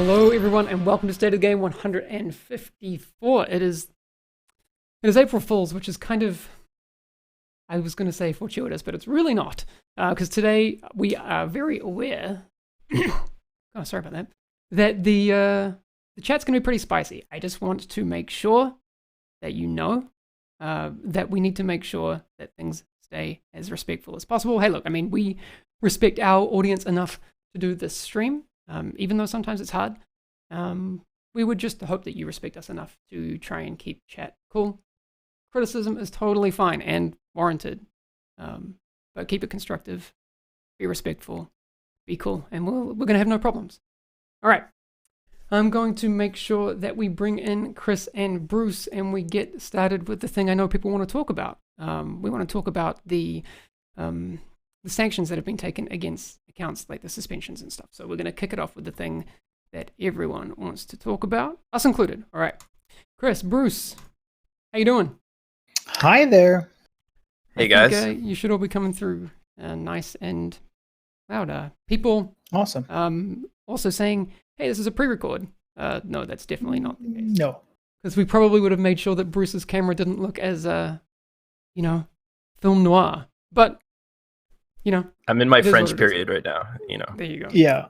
Hello, everyone, and welcome to State of the Game 154. It is April Fool's, which is kind of, I was going to say fortuitous, but it's really not, because today we are very aware. Oh, sorry about that. That the chat's going to be pretty spicy. I just want to make sure that you know that we need to make sure that things stay as respectful as possible. Hey, look, I mean, we respect our audience enough to do this stream. Even though sometimes it's hard, we would just hope that you respect us enough to try and keep chat cool. Criticism is totally fine and warranted, but keep it constructive, be respectful, be cool, and we're going to have no problems. All right, I'm going to make sure that we bring in Chris and Bruce and we get started with the thing I know people want to talk about. We want to talk about the sanctions that have been taken against accounts, like the suspensions and stuff. So we're going to kick it off with the thing that everyone wants to talk about, us included. All right, Chris, Bruce, how you doing? Hi there. Hey guys. You should all be coming through nice and loud. People Awesome. also saying, hey, this is a pre-record. No, that's definitely not the case. No. Because we probably would have made sure that Bruce's camera didn't look as, film noir. But I'm in my it is French what it is. period right now, There you go. Yeah.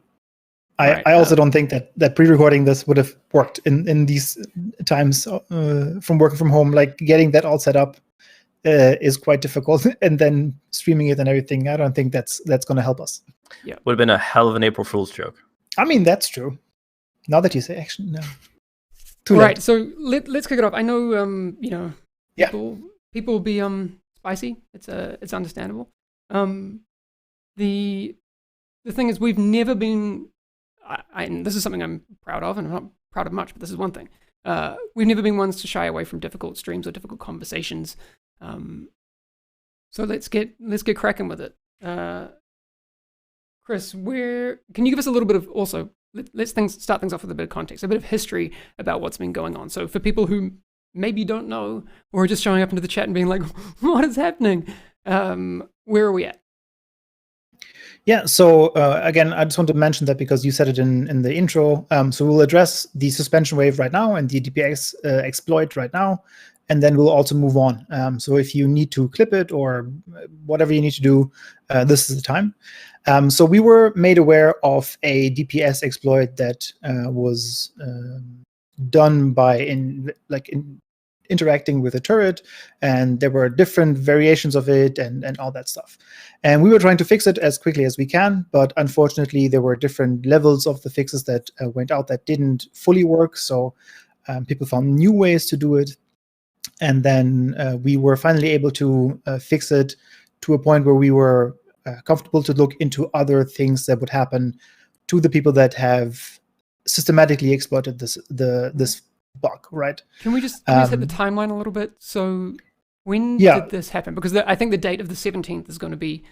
Right, I also don't think that pre-recording this would have worked in these times from working from home. Like getting that all set up is quite difficult, and then streaming it and everything. I don't think that's going to help us. Yeah. Would have been a hell of an April Fool's joke. I mean, that's true. Now that you say, actually, no. Too All late. right, so let's kick it off. I know, Yeah. people be spicy. It's understandable. The thing is, we've never been, and this is something I'm proud of, and I'm not proud of much, but this is one thing. We've never been ones to shy away from difficult streams or difficult conversations. So let's get cracking with it. Chris, can you give us a little bit of also? Let's start things off with a bit of context, a bit of history about what's been going on. So for people who maybe don't know or are just showing up into the chat and being like, "What is happening?" Where are we at? Yeah, so again, I just want to mention that because you said it in the intro. So we'll address the suspension wave right now and the DPX exploit right now, and then we'll also move on. So if you need to clip it or whatever you need to do, this is the time. So we were made aware of a DPS exploit that was done by interacting with a turret, and there were different variations of it and all that stuff. And we were trying to fix it as quickly as we can, but unfortunately there were different levels of the fixes that went out that didn't fully work. So people found new ways to do it. And then we were finally able to fix it to a point where we were comfortable to look into other things that would happen to the people that have systematically exploited this bug, right? Can we just hit the timeline a little bit? So when did this happen? Because I think the date of the 17th is going to be,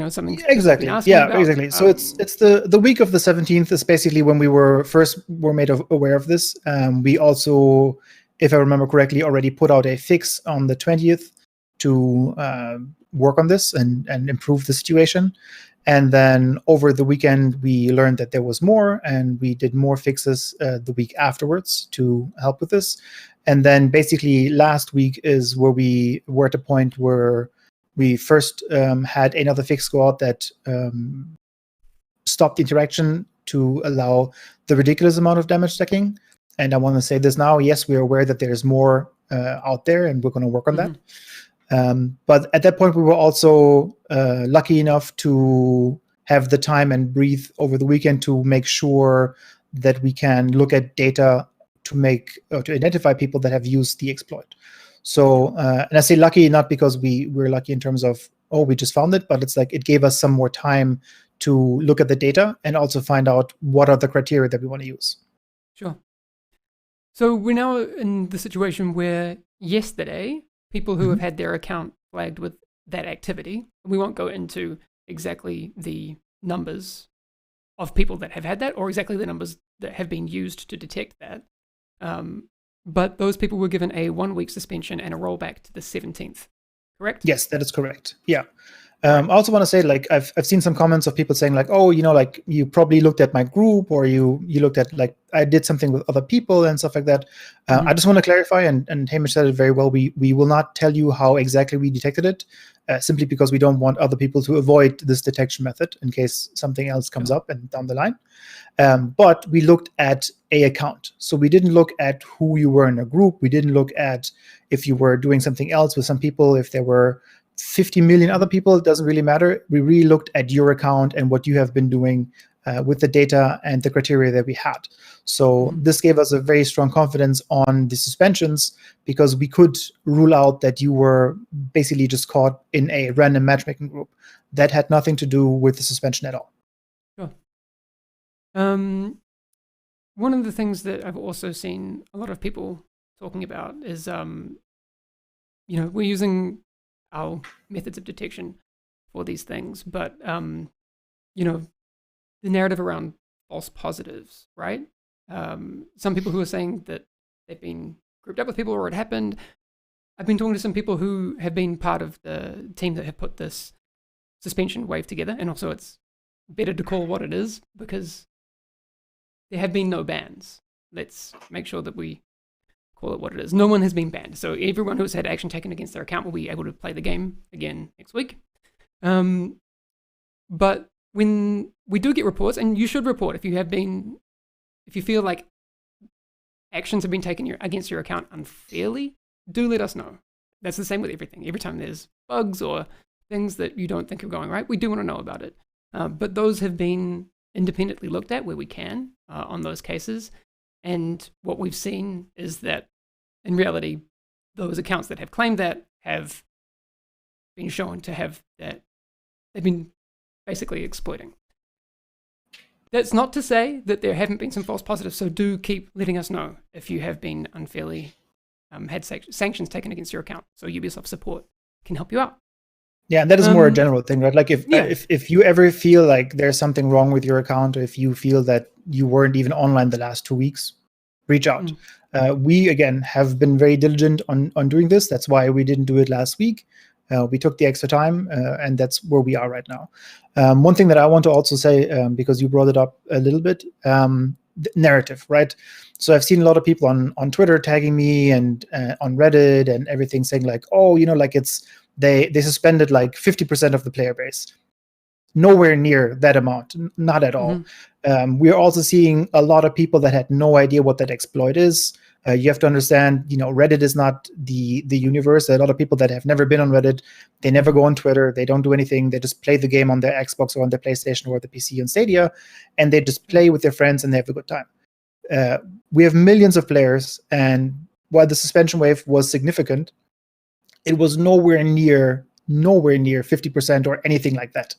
something. Exactly. Yeah, about. Exactly. So it's the week of the 17th is basically when we were made aware of this. We also, if I remember correctly, already put out a fix on the 20th to work on this and improve the situation. And then over the weekend, we learned that there was more, and we did more fixes the week afterwards to help with this. And then basically last week is where we were at a point where we first had another fix go out that stopped the interaction to allow the ridiculous amount of damage stacking. And I want to say this now. Yes, we are aware that there's more out there, and we're going to work on that. But at that point, we were also lucky enough to have the time and breathe over the weekend to make sure that we can look at data to identify people that have used the exploit. So, and I say lucky not because we're lucky in terms of, we just found it, but it's like it gave us some more time to look at the data and also find out what are the criteria that we want to use. Sure. So we're now in the situation where yesterday, people who have had their account flagged with that activity, we won't go into exactly the numbers of people that have had that or exactly the numbers that have been used to detect that. But those people were given a 1-week suspension and a rollback to the 17th, correct? Yes, that is correct. Yeah. I also want to say, like, I've seen some comments of people saying, like, oh, like you probably looked at my group, or you looked at, like, I did something with other people and stuff like that. I just want to clarify, and Hamish said it very well. We will not tell you how exactly we detected it, simply because we don't want other people to avoid this detection method in case something else comes up and down the line. But we looked at a account. So we didn't look at who you were in a group. We didn't look at if you were doing something else with some people, if there were 50 million other people, it doesn't really matter. We really looked at your account and what you have been doing with the data and the criteria that we had. So this gave us a very strong confidence on the suspensions, because we could rule out that you were basically just caught in a random matchmaking group. That had nothing to do with the suspension at all. Sure. One of the things that I've also seen a lot of people talking about is, we're using our methods of detection for these things, but the narrative around false positives, right? Some people who are saying that they've been grouped up with people or it happened. I've been talking to some people who have been part of the team that have put this suspension wave together, and also it's better to call what it is because there have been no bans. Let's make sure that we call it what it is. No one has been banned. So everyone who's had action taken against their account will be able to play the game again next week. But when we do get reports, and you should report if you feel like actions have been taken against your account unfairly, do let us know. That's the same with everything. Every time there's bugs or things that you don't think are going right, we do want to know about it. But those have been independently looked at where we can on those cases. And what we've seen is that, in reality, those accounts that have claimed that have been shown to have that they've been basically exploiting. That's not to say that there haven't been some false positives, so do keep letting us know if you have been unfairly had sanctions taken against your account, so Ubisoft support can help you out. Yeah, and that is more a general thing, right? Like if you ever feel like there's something wrong with your account, or if you feel that you weren't even online the last 2 weeks, reach out. We, again, have been very diligent on doing this. That's why we didn't do it last week. We took the extra time, and that's where we are right now. One thing that I want to also say, because you brought it up a little bit, narrative, right? So I've seen a lot of people on Twitter tagging me and on Reddit and everything, saying like, oh, like it's they suspended like 50% of the player base. Nowhere near that amount, not at all. We're also seeing a lot of people that had no idea what that exploit is. You have to understand, Reddit is not the universe. There are a lot of people that have never been on Reddit. They never go on Twitter. They don't do anything. They just play the game on their Xbox or on their PlayStation or the PC and Stadia, and they just play with their friends and they have a good time. We have millions of players, and while the suspension wave was significant, it was nowhere near 50% or anything like that.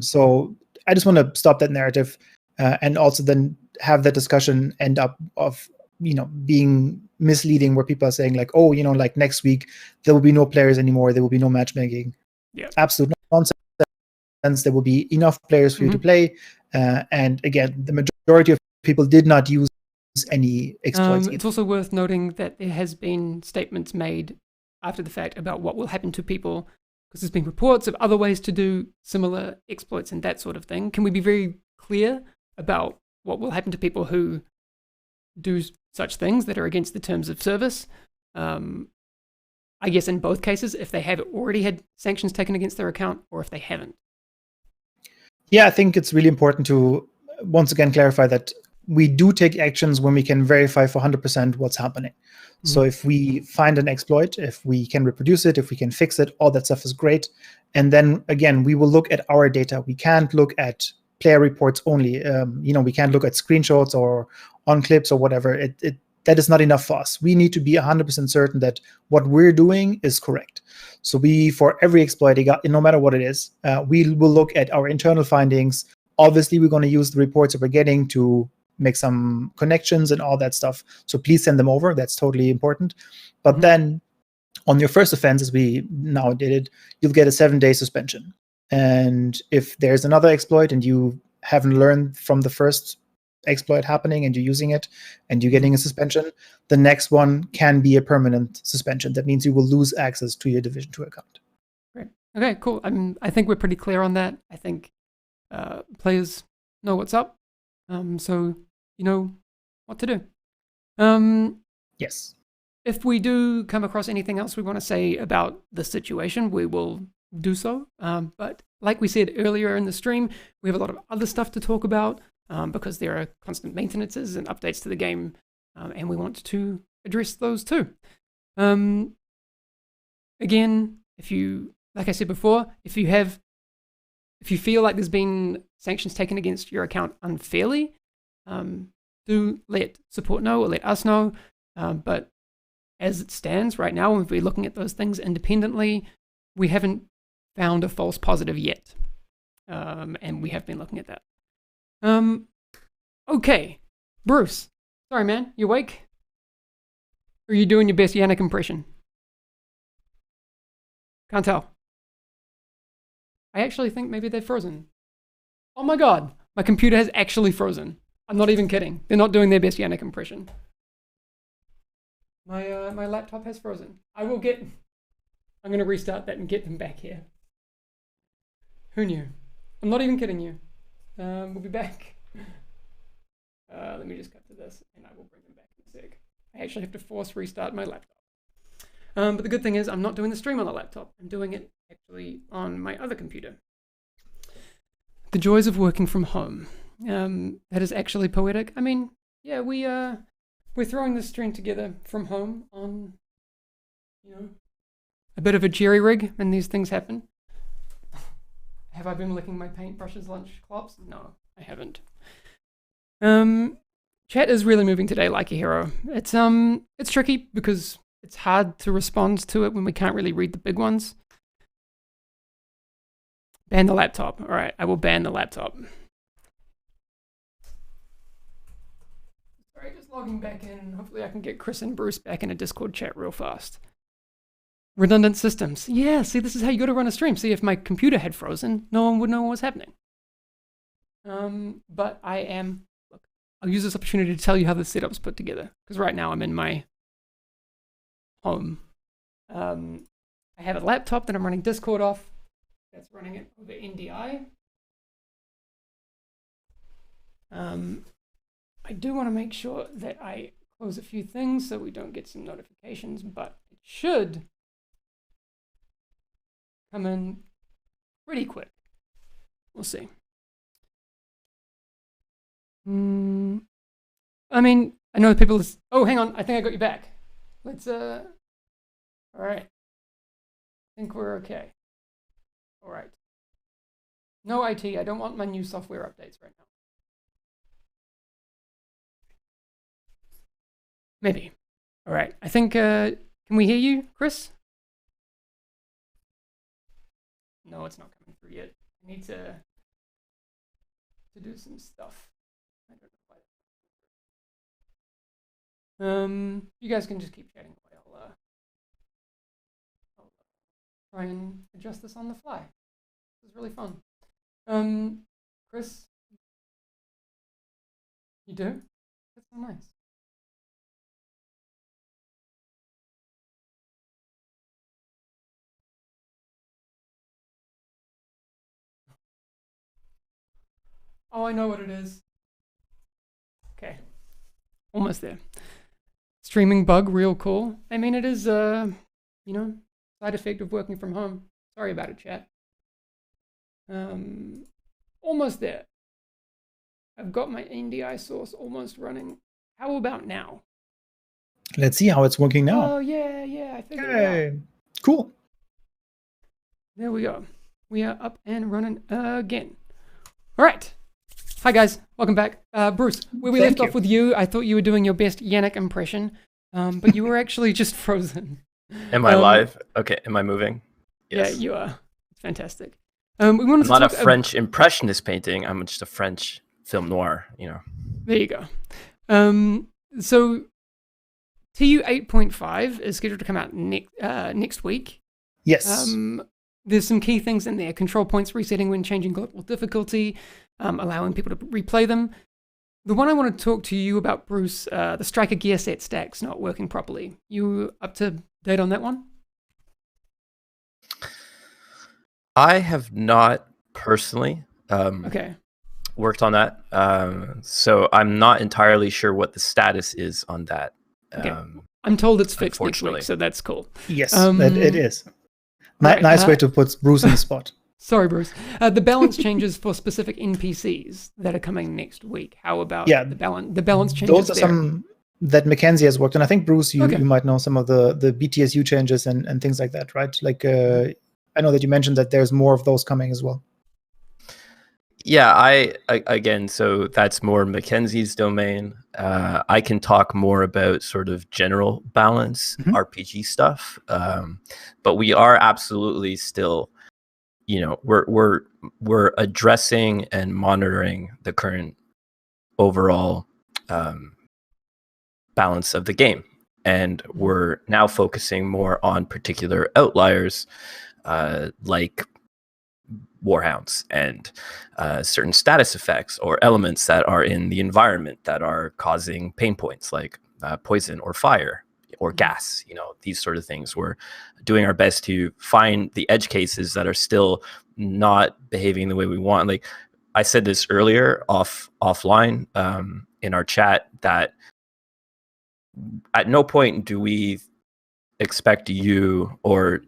So I just want to stop that narrative, and also then have that discussion end up of being misleading, where people are saying like, oh, like next week there will be no players anymore, there will be no matchmaking. Absolute nonsense. There will be enough players for you to play, and again, the majority of people did not use any exploits. It's also worth noting that there has been statements made after the fact about what will happen to people, because there's been reports of other ways to do similar exploits and that sort of thing. Can we be very clear about what will happen to people who do such things that are against the terms of service? I guess in both cases, if they have already had sanctions taken against their account or if they haven't. Yeah, I think it's really important to once again clarify that we do take actions when we can verify for 100% what's happening. So if we find an exploit, if we can reproduce it, if we can fix it, all that stuff is great. And then again, we will look at our data. We can't look at player reports only. We can't look at screenshots or on clips or whatever. That is not enough for us. We need to be 100% certain that what we're doing is correct. So for every exploit, no matter what it is, we will look at our internal findings. Obviously, we're going to use the reports that we're getting to make some connections and all that stuff. So please send them over. That's totally important. But then on your first offense, as we now did it, you'll get a 7-day suspension. And if there's another exploit and you haven't learned from the first exploit happening and you're using it and you're getting a suspension, the next one can be a permanent suspension. That means you will lose access to your Division 2 account. Great. Okay, cool. I think we're pretty clear on that. I think players know what's up, so you know what to do. Yes. If we do come across anything else we want to say about the situation, we will do so. But like we said earlier in the stream, we have a lot of other stuff to talk about because there are constant maintenances and updates to the game, and we want to address those too. Again, like I said before, if you feel like there's been sanctions taken against your account unfairly, do let support know or let us know. But as it stands right now, when we're looking at those things independently, we haven't found a false positive yet. And we have been looking at that. Okay. Bruce. Sorry, man. You awake? Or are you doing your best Yannick impression? Can't tell. I actually think maybe they're frozen. Oh my god. My computer has actually frozen. I'm not even kidding. They're not doing their best Yannick impression. My laptop has frozen. I'm going to restart that and get them back here. Who knew? I'm not even kidding you. We'll be back. Let me just cut to this and I will bring them back in a sec. I actually have to force restart my laptop. But the good thing is I'm not doing the stream on the laptop. I'm doing it actually on my other computer. The joys of working from home. That is actually poetic. I mean, yeah, we're throwing this stream together from home on, a bit of a jerry rig, and these things happen. Have I been licking my paintbrushes lunch clops? No, I haven't. Chat is really moving today like a hero. It's tricky because it's hard to respond to it when we can't really read the big ones. Ban the laptop. All right, I will ban the laptop. Sorry, just logging back in. Hopefully I can get Chris and Bruce back in a Discord chat real fast. Redundant systems. Yeah, see, this is how you got to run a stream. See, if my computer had frozen, no one would know what was happening. But look, I'll use this opportunity to tell you how the setup's put together. Because right now I'm in my home. I have a laptop that I'm running Discord off. That's running it over NDI. I do want to make sure that I close a few things so we don't get some notifications, but it should come in pretty quick. We'll see. I mean, I know people. Oh, hang on. I think I got you back. Let's. All right. I think we're okay. All right. No IT. I don't want my new software updates right now. Maybe. All right. I think. Can we hear you, Chris? No, it's not coming through yet. I need to do some stuff. I don't know why. You guys can just keep chatting away. I'll try and adjust this on the fly. This is really fun. Chris, you do? That's so nice. Oh, I know what it is. Okay. Almost there. Streaming bug, real cool. I mean, it is, side effect of working from home. Sorry about it, chat. Almost there. I've got my NDI source almost running. How about now? Let's see how it's working now. Oh, yeah, I figured it out. Cool. There we go. We are up and running again. All right. Hi, guys. Welcome back. Bruce, where we left off with you, I thought you were doing your best Yannick impression, but you were actually just frozen. Am I live? Okay. Am I moving? Yes. Yeah, you are. It's fantastic. I'm not a French impressionist painting. I'm just a French film noir, There you go. So TU 8.5 is scheduled to come out next week. Yes. There's some key things in there. Control points resetting when changing global difficulty, allowing people to replay them. The one I want to talk to you about, Bruce, the Striker gear set stack's not working properly. You up to date on that one? I have not personally Okay. worked on that, so I'm not entirely sure what the status is on that. Okay. I'm told it's fixed next week, Unfortunately. so that's cool. Yes, it is. Right, Nice way to put Bruce in the spot. Sorry, Bruce. The balance changes for specific NPCs that are coming next week. How about the balance changes Those are there? some that Mackenzie has worked on. I think, Bruce, you might know some of the BTSU changes and things like that, right? Like, I know that you mentioned that there's more of those coming as well. Yeah, I again, so that's more Mackenzie's domain. I can talk more about sort of general balance RPG stuff, but we are absolutely still, we're addressing and monitoring the current overall balance of the game, and we're now focusing more on particular outliers, like warhounds and certain status effects or elements that are in the environment that are causing pain points, like poison or fire or gas. These sort of things. We're doing our best to find the edge cases that are still not behaving the way we want. Like I said this earlier offline in our chat, that at no point do we expect you, or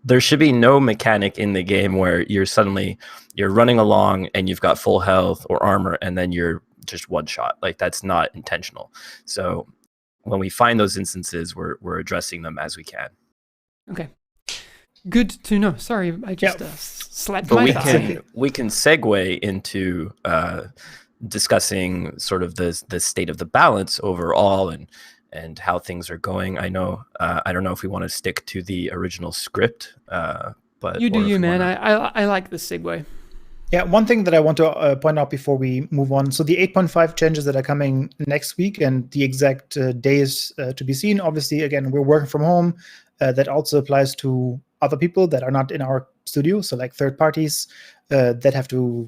there should be no mechanic in the game where you're running along and you've got full health or armor and then you're just one shot. Like that's not intentional. So when we find those instances, we're addressing them as we can. Okay, good to know. Sorry, I just slapped but my we can segue into discussing sort of the state of the balance overall and how things are going. I know I don't know if we want to stick to the original script, but you do you, man. I like this segue. Yeah, one thing that I want to point out before we move on. So the 8.5 changes that are coming next week, and the exact days to be seen. Obviously, again, we're working from home. That also applies to other people that are not in our studio. So like third parties that have to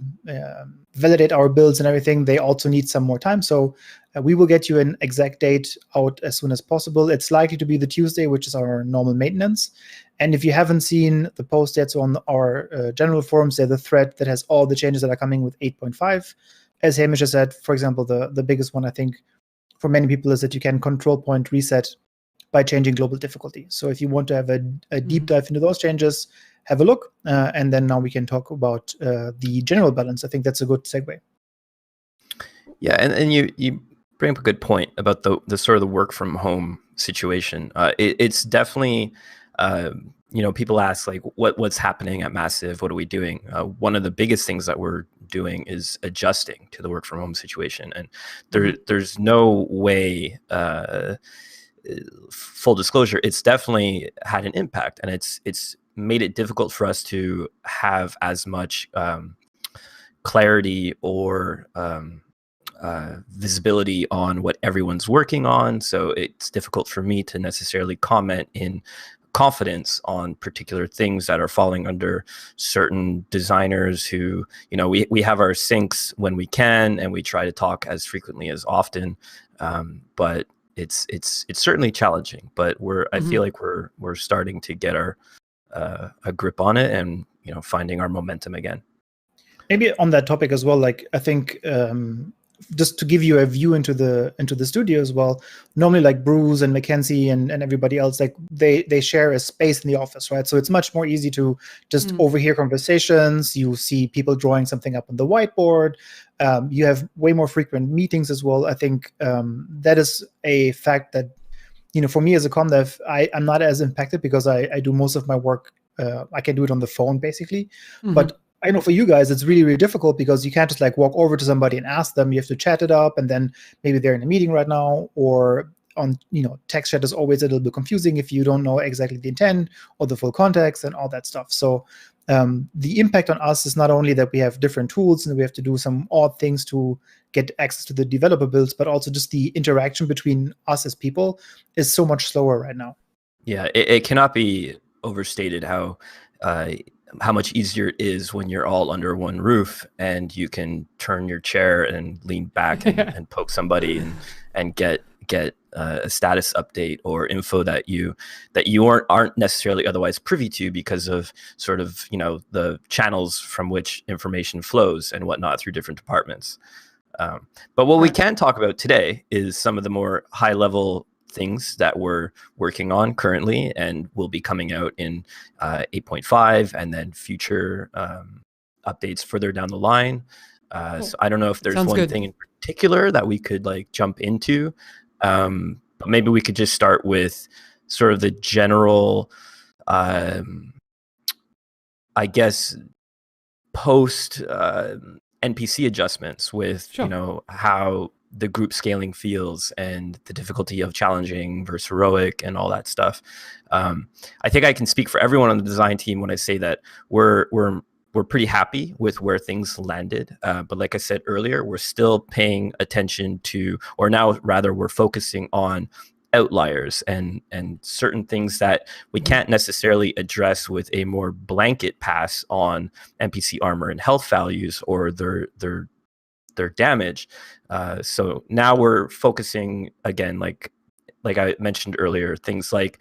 validate our builds and everything. They also need some more time. So we will get you an exact date out as soon as possible. It's likely to be the Tuesday, which is our normal maintenance. And if you haven't seen the post yet, so on our general forums, there's a thread that has all the changes that are coming with 8.5. As Hamish has said, for example, the biggest one, I think, for many people is that you can control point reset by changing global difficulty. So if you want to have a deep dive into those changes, have a look. And then now we can talk about the general balance. I think that's a good segue. Yeah, and you bring up a good point about the sort of the work from home situation. It's definitely, people ask like what's happening at Massive? What are we doing? One of the biggest things that we're doing is adjusting to the work from home situation, and there's no way. Full disclosure, it's definitely had an impact, and it's made it difficult for us to have as much clarity or visibility on what everyone's working on. So it's difficult for me to necessarily comment in confidence on particular things that are falling under certain designers who, we have our syncs when we can, and we try to talk as frequently as often, but it's certainly challenging. But I feel like we're starting to get our a grip on it, and finding our momentum again. Maybe on that topic as well, like I think just to give you a view into the studio as well, normally like Bruce and Mackenzie and everybody else, like they share a space in the office, right? So it's much more easy to just overhear conversations. You see people drawing something up on the whiteboard. You have way more frequent meetings as well. I think that is a fact that, for me as a comm dev, I'm not as impacted because I do most of my work. I can do it on the phone basically, but I know for you guys, it's really, really difficult because you can't just like walk over to somebody and ask them. You have to chat it up, and then maybe they're in a meeting right now, or on, text chat is always a little bit confusing if you don't know exactly the intent or the full context and all that stuff. So the impact on us is not only that we have different tools and we have to do some odd things to get access to the developer builds, but also just the interaction between us as people is so much slower right now. Yeah, it cannot be overstated how much easier it is when you're all under one roof and you can turn your chair and lean back and poke somebody and get a status update or info that you aren't necessarily otherwise privy to because of sort of, you know, the channels from which information flows and whatnot through different departments. But what we can talk about today is some of the more high level things that we're working on currently and will be coming out in 8.5 and then future updates further down the line. Cool. So I don't know if there's Sounds one good. thing in particular that we could like jump into, but maybe we could just start with sort of the general, I guess, post NPC adjustments with Sure. you know, how the group scaling feels and the difficulty of challenging versus heroic and all that stuff. I think I can speak for everyone on the design team when I say that we're pretty happy with where things landed. But like I said earlier, we're still paying attention to, or now rather we're focusing on outliers and certain things that we can't necessarily address with a more blanket pass on NPC armor and health values or their damage. So now we're focusing again, like I mentioned earlier, things like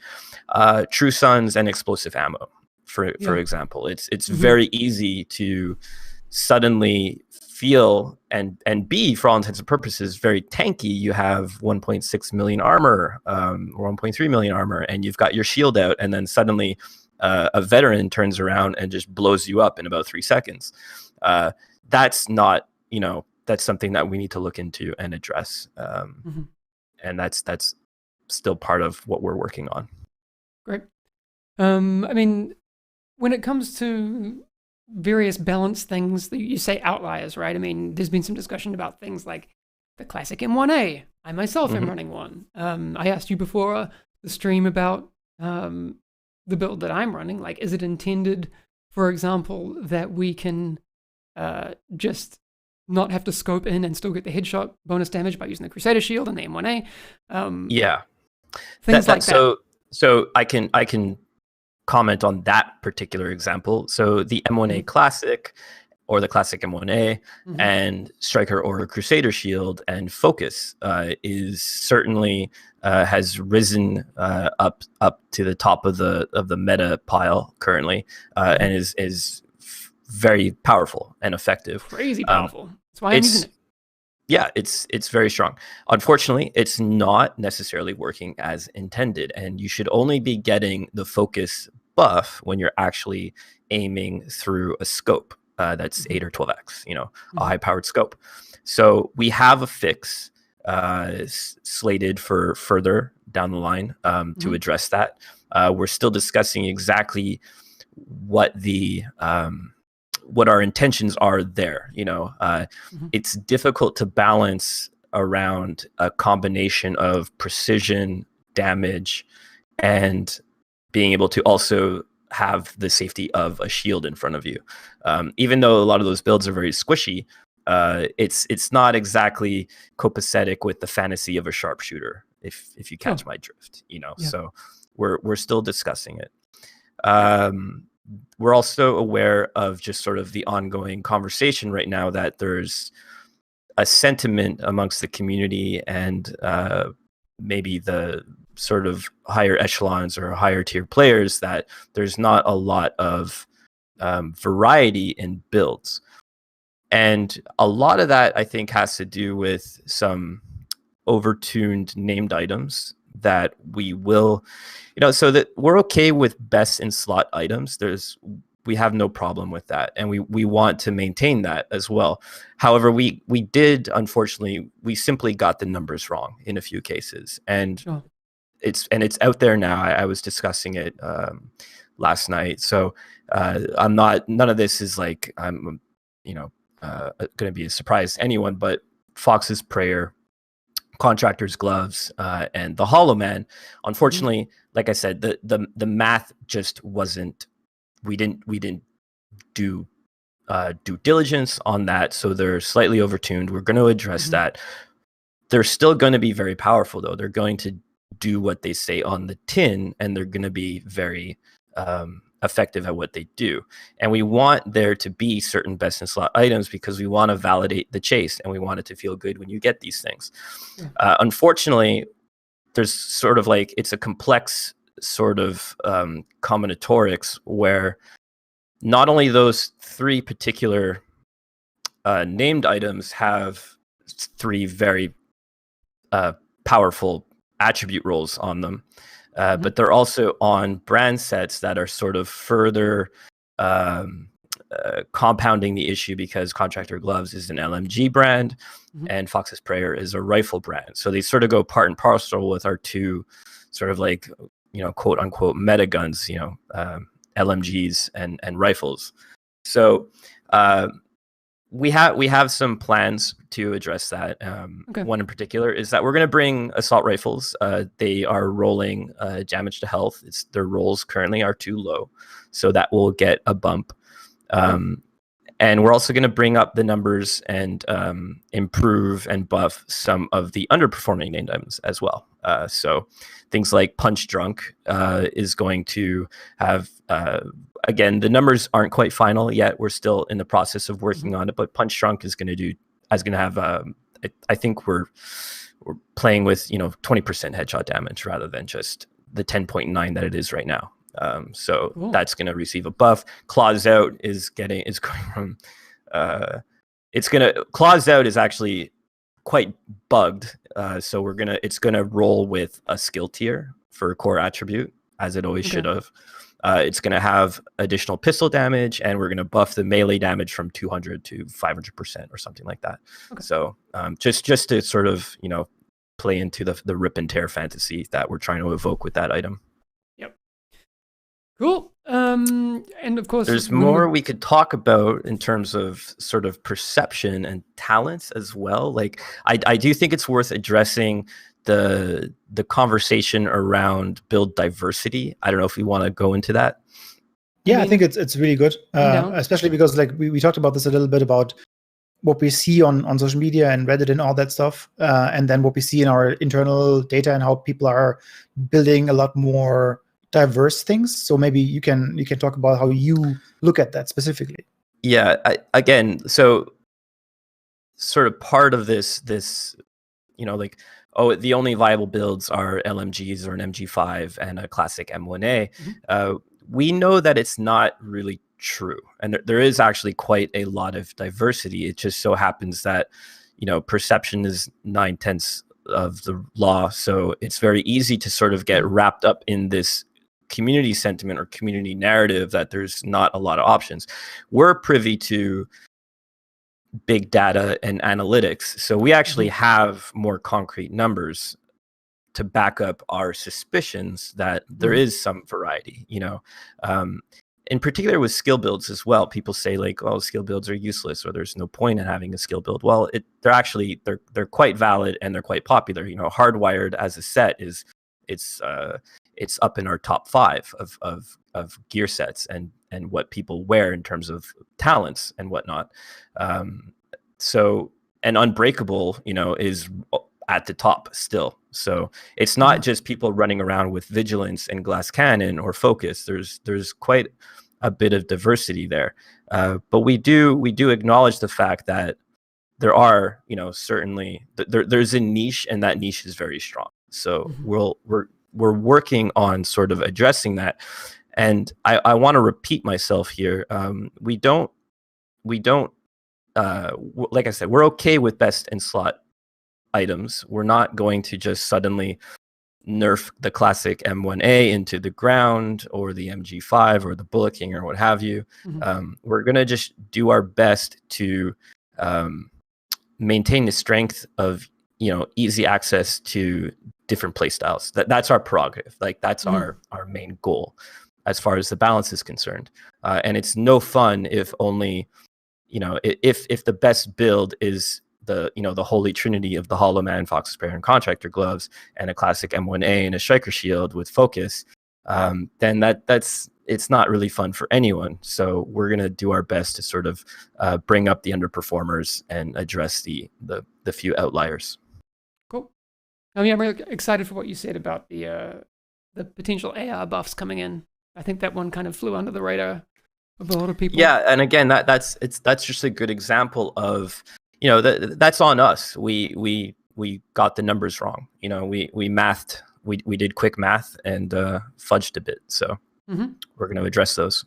True Suns and explosive ammo. For example, it's very easy to suddenly feel and be, for all intents and purposes, very tanky. You have 1.6 million armor or 1.3 million armor, and you've got your shield out, and then suddenly a veteran turns around and just blows you up in about 3 seconds. That's not, you know, that's something that we need to look into and address, and that's still part of what we're working on. Great. I mean, when it comes to various balance things, you say outliers, right? I mean, there's been some discussion about things like the classic M1A. I myself am running one. I asked you before the stream about the build that I'm running. Like, is it intended, for example, that we can just not have to scope in and still get the headshot bonus damage by using the Crusader Shield and the M1A? Things like that. So I can comment on that particular example. So the M1A Classic or the Classic M1A and Striker or Crusader Shield and Focus is certainly has risen up to the top of the meta pile currently, and is very powerful and effective. Crazy powerful. That's why I'm using it. Yeah, it's very strong. Unfortunately, it's not necessarily working as intended, and you should only be getting the focus buff when you're actually aiming through a scope that's 8 or 12x, you know, a high-powered scope. So we have a fix slated for further down the line to address that. We're still discussing exactly what the what our intentions are there. You know, it's difficult to balance around a combination of precision, damage, and being able to also have the safety of a shield in front of you. Even though a lot of those builds are very squishy, it's not exactly copacetic with the fantasy of a sharpshooter, if you catch my drift, you know. So we're still discussing it. We're also aware of just sort of the ongoing conversation right now that there's a sentiment amongst the community and maybe the sort of higher echelons or higher tier players that there's not a lot of variety in builds. And a lot of that, I think, has to do with some overtuned named items that we will, you know, so that we're okay with best in slot items. We have no problem with that, and we want to maintain that as well. However, we did, unfortunately, we simply got the numbers wrong in a few cases, and it's out there now. I was discussing it last night, so none of this is like I'm going to be a surprise to anyone, but Fox's Prayer, Contractor's Gloves, and the Hollow Man, unfortunately, like I said, the math just wasn't. We didn't do due diligence on that, so they're slightly overtuned. We're going to address that. They're still going to be very powerful, though. They're going to do what they say on the tin, and they're going to be very effective at what they do. And we want there to be certain best in slot items because we want to validate the chase and we want it to feel good when you get these things. Yeah. Unfortunately, there's sort of like, it's a complex sort of combinatorics where not only those three particular named items have three very powerful attribute roles on them, but they're also on brand sets that are sort of further compounding the issue because Contractor Gloves is an LMG brand and Fox's Prayer is a rifle brand. So they sort of go part and parcel with our two sort of like, quote unquote meta guns, LMGs and rifles. So we have some plans to address that. One in particular is that we're going to bring assault rifles. They are rolling damage to health. Their rolls currently are too low, so that will get a bump. And we're also going to bring up the numbers and improve and buff some of the underperforming named items as well. So things like Punch Drunk is going to have, again, the numbers aren't quite final yet. We're still in the process of working on it, but Punch Drunk is going to have, I think we're playing with, 20% headshot damage rather than just the 10.9 that it is right now. So that's going to receive a buff. Claws Out is going from, Claws Out is actually quite bugged. So it's going to roll with a skill tier for core attribute as it always should have. It's going to have additional pistol damage, and we're going to buff the melee damage from 200 to 500% or something like that. So just to sort of, play into the rip and tear fantasy that we're trying to evoke with that item. Cool. And of course, there's more we could talk about in terms of sort of perception and talents as well. Like I do think it's worth addressing the conversation around build diversity. I don't know if we want to go into that. Yeah, I think it's really good, especially because like we talked about this a little bit about what we see on social media and Reddit and all that stuff, and then what we see in our internal data and how people are building a lot more diverse things. So maybe you can talk about how you look at that specifically. Yeah, again, so sort of part of this, like, the only viable builds are LMGs or an MG5 and a classic M1A. We know that it's not really true, and there is actually quite a lot of diversity. It just so happens that perception is 9/10 of the law, so it's very easy to sort of get wrapped up in this community sentiment or community narrative that there's not a lot of options. We're privy to big data and analytics, so we actually have more concrete numbers to back up our suspicions that there is some variety. In particular with skill builds as well, people say like, oh, skill builds are useless or there's no point in having a skill build. Well, they're quite valid and they're quite popular. Hardwired as a set it's up in our top 5 of gear sets and what people wear in terms of talents and whatnot. So, and Unbreakable, is at the top still. So it's not just people running around with Vigilance and Glass Cannon or Focus. There's quite a bit of diversity there. But we do acknowledge the fact that there are, certainly there's a niche, and that niche is very strong. So we're working on sort of addressing that. And I want to repeat myself here. We don't like I said, we're okay with best in slot items. We're not going to just suddenly nerf the classic M1A into the ground or the MG5 or the Bullet King or what have you. We're going to just do our best to maintain the strength of, easy access to different play styles. That's our prerogative. Like that's our main goal as far as the balance is concerned. And it's no fun if only, if the best build is the holy trinity of the Hollow Man, Fox's Prayer, and Contractor Gloves, and a classic M1A and a Striker Shield with Focus, then it's not really fun for anyone. So we're gonna do our best to sort of bring up the underperformers and address the few outliers. Cool. I mean, I'm really excited for what you said about the potential AR buffs coming in. I think that one kind of flew under the radar of a lot of people. Yeah, and again, that's just a good example of, that's on us. We got the numbers wrong. We mathed, we did quick math and fudged a bit. So we're going to address those.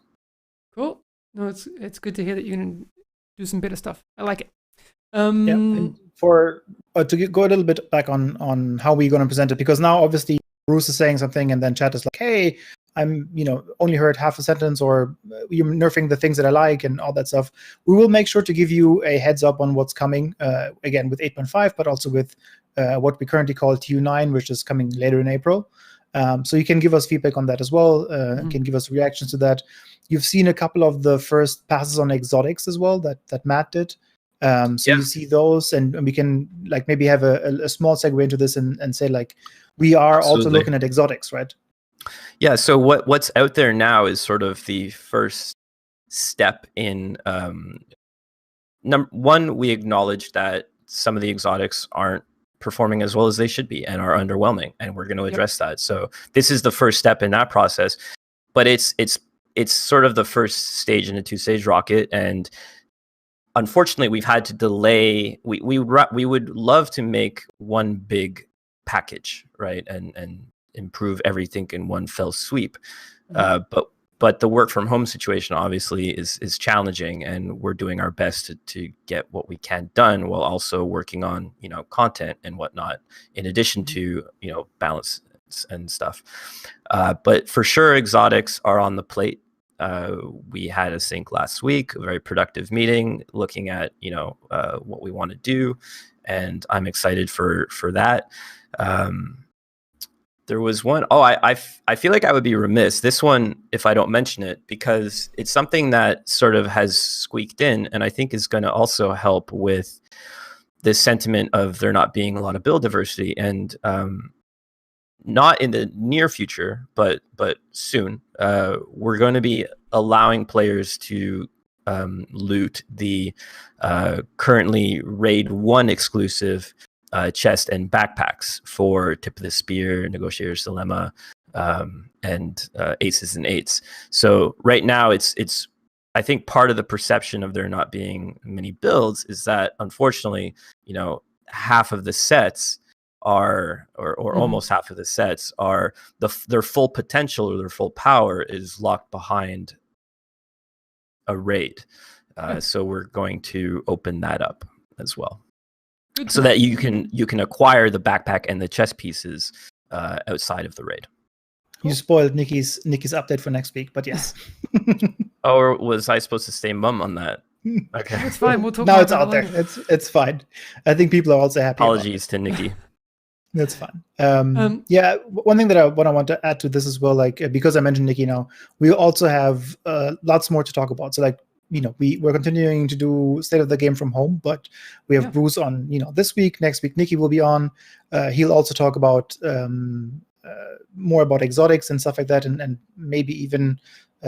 Cool. No, it's good to hear that you can do some better stuff. I like it. And for to go a little bit back on how we're going to present it, because now obviously Bruce is saying something and then chat is like, hey, I'm only heard half a sentence, or you're nerfing the things that I like and all that stuff. We will make sure to give you a heads up on what's coming, again with 8.5, but also with what we currently call TU9, which is coming later in April. So you can give us feedback on that as well. Can give us reactions to that. You've seen a couple of the first passes on exotics as well that Matt did. You see those, and we can like maybe have a small segue into this and say like we are also looking at exotics, right? Yeah. So what's out there now is sort of the first step in. Number one, we acknowledge that some of the exotics aren't performing as well as they should be and are underwhelming, and we're going to address that. So this is the first step in that process, but it's sort of the first stage in a 2-stage rocket, and unfortunately we've had to delay. We would love to make one big package, right, and improve everything in one fell sweep, but the work from home situation obviously is challenging, and we're doing our best to get what we can done while also working on content and whatnot, in addition to balance and stuff. But for sure, exotics are on the plate. We had a sync last week, a very productive meeting, looking at what we want to do, and I'm excited for that. There was one. I feel like I would be remiss this one if I don't mention it, because it's something that sort of has squeaked in, and I think is going to also help with this sentiment of there not being a lot of build diversity, and not in the near future, but soon, we're going to be allowing players to loot the currently Raid 1 exclusive chest and backpacks for Tip of the Spear, Negotiator's Dilemma, and Aces and Eights. So right now, it's I think part of the perception of there not being many builds is that unfortunately, half of the sets are, or almost half of the sets are their full potential or their full power is locked behind a raid. So we're going to open that up as well, so that you can acquire the backpack and the chest pieces outside of the raid. You spoiled Nikki's update for next week, but yes. Or was I supposed to stay mum on that? Okay, it's fine. We'll talk. Now it's out there. It's fine. I think people are also happy. Apologies to Nikki. That's fine. Yeah, one thing that I want to add to this as well, like because I mentioned Nikki now, we also have lots more to talk about. So like, we're continuing to do State of the Game from home, but we have Bruce on, this week. Next week, Nikki will be on. He'll also talk about more about exotics and stuff like that, and maybe even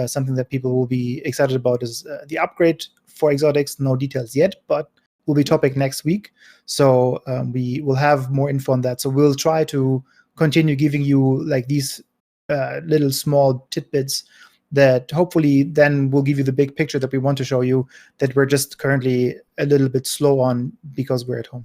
something that people will be excited about is the upgrade for exotics. No details yet, but will be topic next week. So we will have more info on that. So we'll try to continue giving you like these little small tidbits that hopefully then will give you the big picture that we want to show you, that we're just currently a little bit slow on because we're at home.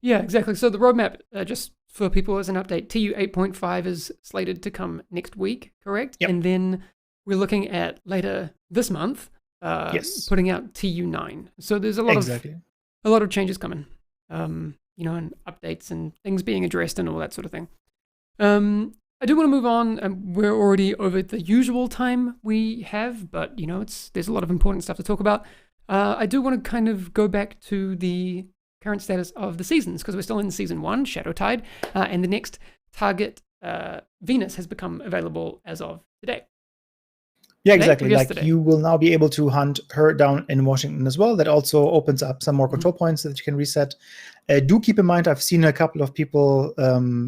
Yeah, exactly. So the roadmap, just for people as an update, TU 8.5 is slated to come next week, correct? Yep. And then we're looking at later this month, putting out TU 9. So there's a lot of changes coming, and updates and things being addressed and all that sort of thing. I do want to move on. We're already over the usual time we have, but there's a lot of important stuff to talk about. I do want to kind of go back to the current status of the seasons, because we're still in season 1, Shadowtide, and the next target, Venus, has become available as of today. Yeah, exactly. Like you will now be able to hunt her down in Washington as well. That also opens up some more control points that you can reset. Do keep in mind, I've seen a couple of people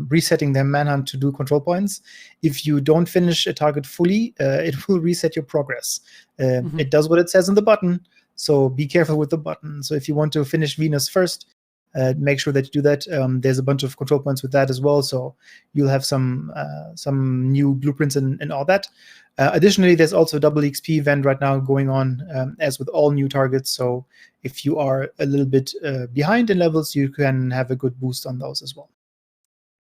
resetting their manhunt to do control points. If you don't finish a target fully, it will reset your progress. It does what it says on the button, so be careful with the button. So if you want to finish Venus first, make sure that you do that. There's a bunch of control points with that as well, so you'll have some new blueprints and all that. Additionally, there's also a double XP event right now going on, as with all new targets. So if you are a little bit behind in levels, you can have a good boost on those as well.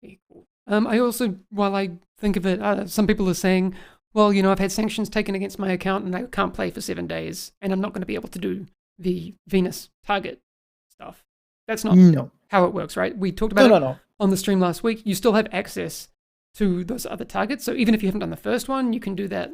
Okay, cool. I also, while I think of it, some people are saying, well, I've had sanctions taken against my account and I can't play for 7 days, and I'm not going to be able to do the Venus target stuff. That's not how it works, right? We talked about it on the stream last week. You still have access to those other targets. So even if you haven't done the first one, you can do that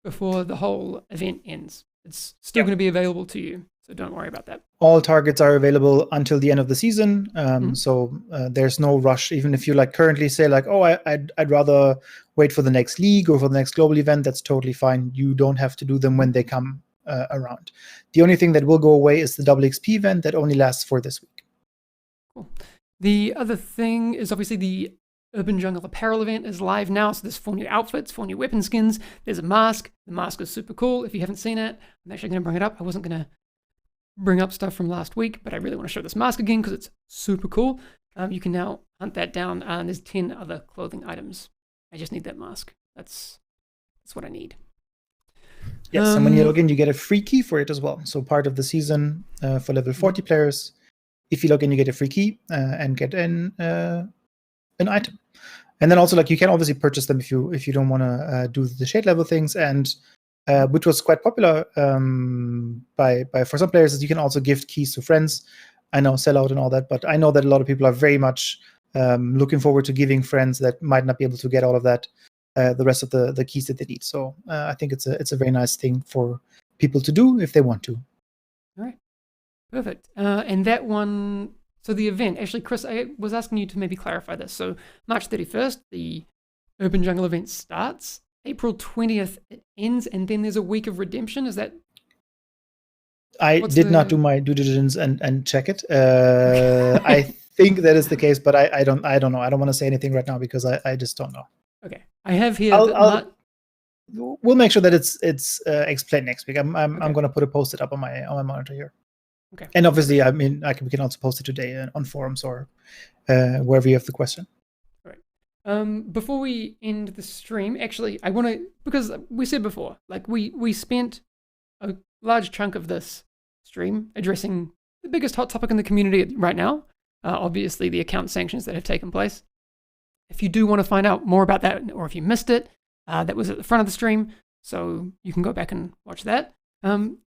before the whole event ends. It's still going to be available to you. So don't worry about that. All targets are available until the end of the season. So there's no rush. Even if you currently say I'd rather wait for the next league or for the next global event, that's totally fine. You don't have to do them when they come around. The only thing that will go away is the double XP event that only lasts for this week. Cool. The other thing is obviously the Urban Jungle Apparel event is live now, so there's 4 new outfits, 4 new weapon skins. There's a mask. The mask is super cool. If you haven't seen it, I'm actually going to bring it up. I wasn't going to bring up stuff from last week, but I really want to show this mask again because it's super cool. You can now hunt that down, and there's 10 other clothing items. I just need that mask. That's what I need. Yes, and when you log in, you get a free key for it as well. So part of the season for level 40 players, if you log in, you get a free key and get an item. And then also you can obviously purchase them if you don't want to do the shade level things, and which was quite popular for some players, is you can also gift keys to friends. I know sellout and all that, but I know that a lot of people are very much looking forward to giving friends that might not be able to get all of that the rest of the keys that they need. So I think it's a very nice thing for people to do if they want to. All right, perfect. And that one. So the event, actually, Chris, I was asking you to maybe clarify this. So March 31st, the Urban Jungle event starts. April 20th, it ends, and then there's a week of redemption. Is that? I did not do my due diligence and check it. I think that is the case, but I don't know. I don't want to say anything right now because I just don't know. Okay, I have here. We'll make sure that it's explained next week. I'm going to put a post-it up on my monitor here. Okay. And obviously, I mean, we can also post it today on forums or wherever you have the question. All right. Before we end the stream, actually, I want to, because we said before, we spent a large chunk of this stream addressing the biggest hot topic in the community right now, obviously the account sanctions that have taken place. If you do want to find out more about that, or if you missed it, that was at the front of the stream, so you can go back and watch that.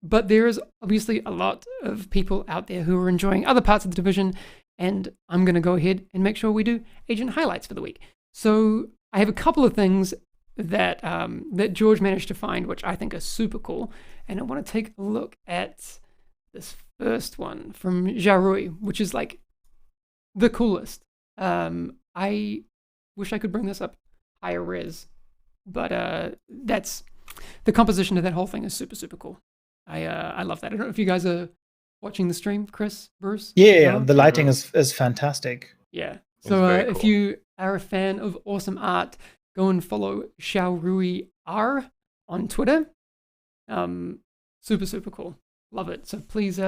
But there is obviously a lot of people out there who are enjoying other parts of the division, and I'm going to go ahead and make sure we do agent highlights for the week. So I have a couple of things that that George managed to find, which I think are super cool, and I want to take a look at this first one from Jarui, which is the coolest. I wish I could bring this up higher res, but that's the composition of that whole thing is super, super cool. I love that. I don't know if you guys are watching the stream, Chris, Bruce. Yeah, the lighting is fantastic. Yeah. So if you are a fan of awesome art, go and follow Xiaorui R on Twitter. Super, super cool. Love it. So please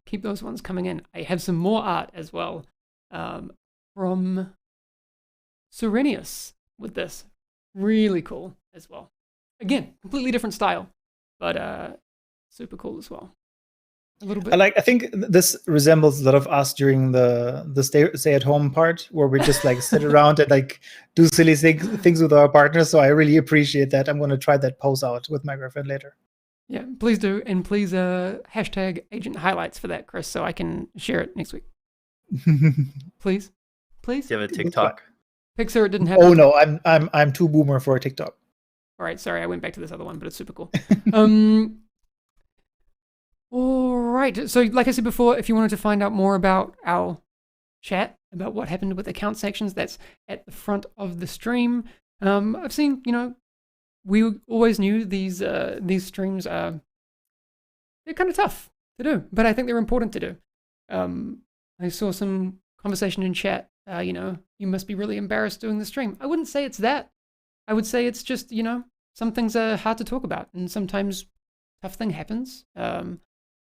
keep those ones coming in. I have some more art as well from Serenius with this. Really cool as well. Again, completely different style, but super cool as well. A little bit. I think this resembles a lot of us during the stay at home part, where we just sit around and do silly things with our partners. So I really appreciate that. I'm going to try that pose out with my girlfriend later. Yeah, please do, and please hashtag agent highlights for that, Chris, so I can share it next week. Please. Do you have a TikTok? Pixar, it didn't happen. Oh no, I'm too boomer for a TikTok. All right, sorry, I went back to this other one, but it's super cool. All right, so like I said before, if you wanted to find out more about our chat, about what happened with account sections, that's at the front of the stream. I've seen, we always knew these streams they're kind of tough to do, but I think they're important to do. I saw some conversation in chat, you must be really embarrassed doing the stream. I wouldn't say it's that. I would say it's just, some things are hard to talk about, and sometimes tough thing happens.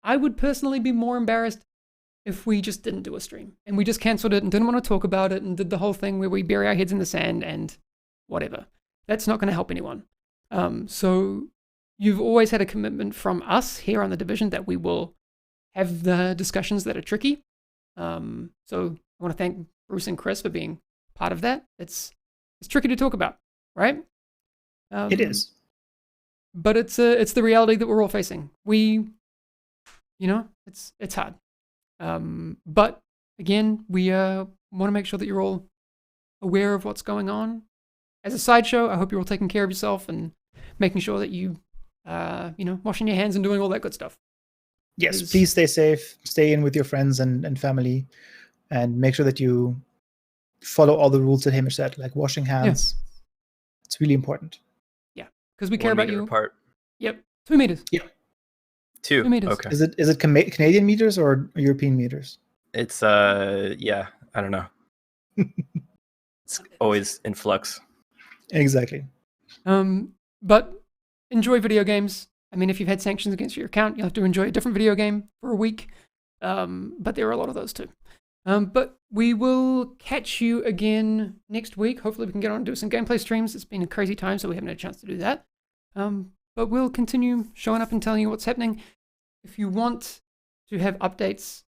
I would personally be more embarrassed if we just didn't do a stream and we just cancelled it and didn't want to talk about it and did the whole thing where we bury our heads in the sand and whatever. That's not going to help anyone. So you've always had a commitment from us here on The Division that we will have the discussions that are tricky. So I want to thank Bruce and Chris for being part of that. It's tricky to talk about, right? It is. But it's the reality that we're all facing. It's hard. But again, we want to make sure that you're all aware of what's going on. As a sideshow, I hope you're all taking care of yourself and making sure that you, washing your hands and doing all that good stuff. Yes, please stay safe, stay in with your friends and family, and make sure that you follow all the rules that Hamish said, like washing hands. Yeah. It's really important. Yeah, because we care about you. Apart. Yep, 2 meters. Yeah. 2 meters. Okay. Is it Canadian meters or European meters? It's I don't know. It's always in flux. Exactly. But enjoy video games. I mean, if you've had sanctions against your account, you'll have to enjoy a different video game for a week. But there are a lot of those too. But we will catch you again next week. Hopefully we can get on and do some gameplay streams. It's been a crazy time, so we haven't had a chance to do that. But we'll continue showing up and telling you what's happening. If you want to have updates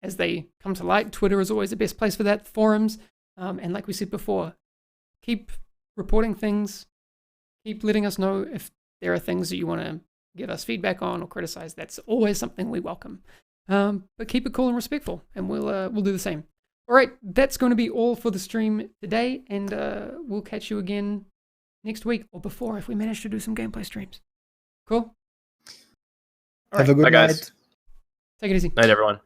as they come to light, Twitter is always the best place for that, forums. And like we said before, keep reporting things. Keep letting us know if there are things that you want to give us feedback on or criticize. That's always something we welcome. But keep it cool and respectful, and we'll do the same. All right, that's going to be all for the stream today, and we'll catch you again next week or before if we manage to do some gameplay streams. Cool? Have a good night. Take it easy. Night, everyone.